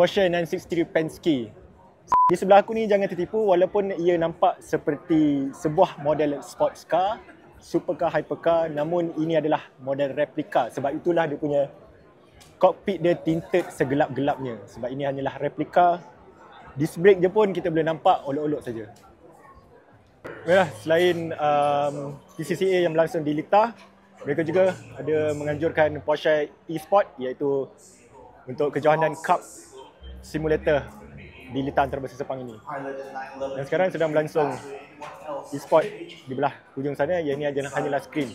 Porsche 963 Penske. Di sebelah aku ni jangan tertipu, walaupun ia nampak seperti sebuah model sports car, supercar, hypercar, namun ini adalah model replika. Sebab itulah dia punya cockpit dia tinted segelap-gelapnya. Sebab ini hanyalah replika. Disc brake je pun kita boleh nampak olok-olok saja. Baiklah, selain PCCA yang berlangsung di Lita, mereka juga ada menganjurkan Porsche eSport, iaitu untuk kejohanan Cup Simulator di Lita Antarabangsa Sepang ini. Dan sekarang sedang berlangsung eSport di belah hujung sana, yang ini hanyalah skrin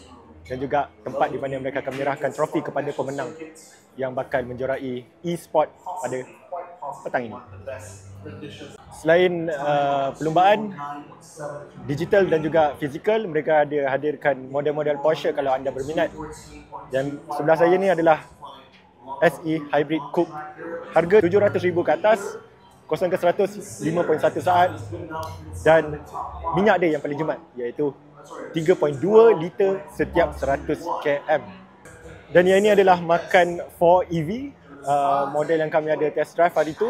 dan juga tempat di mana mereka akan menyerahkan trofi kepada pemenang yang bakal menjuarai eSport pada petang ini. Selain perlumbaan digital dan juga fizikal, mereka ada hadirkan model-model Porsche kalau anda berminat. Dan sebelah saya ni adalah SE Hybrid Coupe. Harga RM700,000 ke atas, 0 ke 100 5.1 saat, dan minyak dia yang paling jimat, iaitu 3.2 liter setiap 100 km. Dan yang ini adalah Macan 4 EV, model yang kami ada test drive hari itu.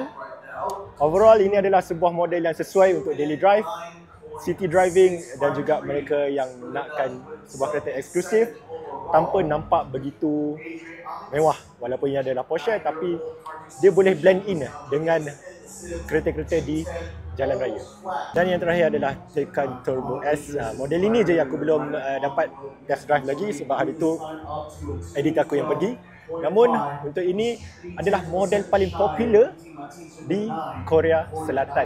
Overall ini adalah sebuah model yang sesuai untuk daily drive, city driving, dan juga mereka yang nakkan sebuah kereta eksklusif tanpa nampak begitu mewah. Walaupun ia adalah Porsche, tapi dia boleh blend in dengan kereta-kereta di jalan raya. Dan yang terakhir adalah Taycan Turbo S. Model ini je yang aku belum dapat test drive lagi sebab hari tu editor aku yang pergi. Namun untuk ini adalah model paling popular di Korea Selatan.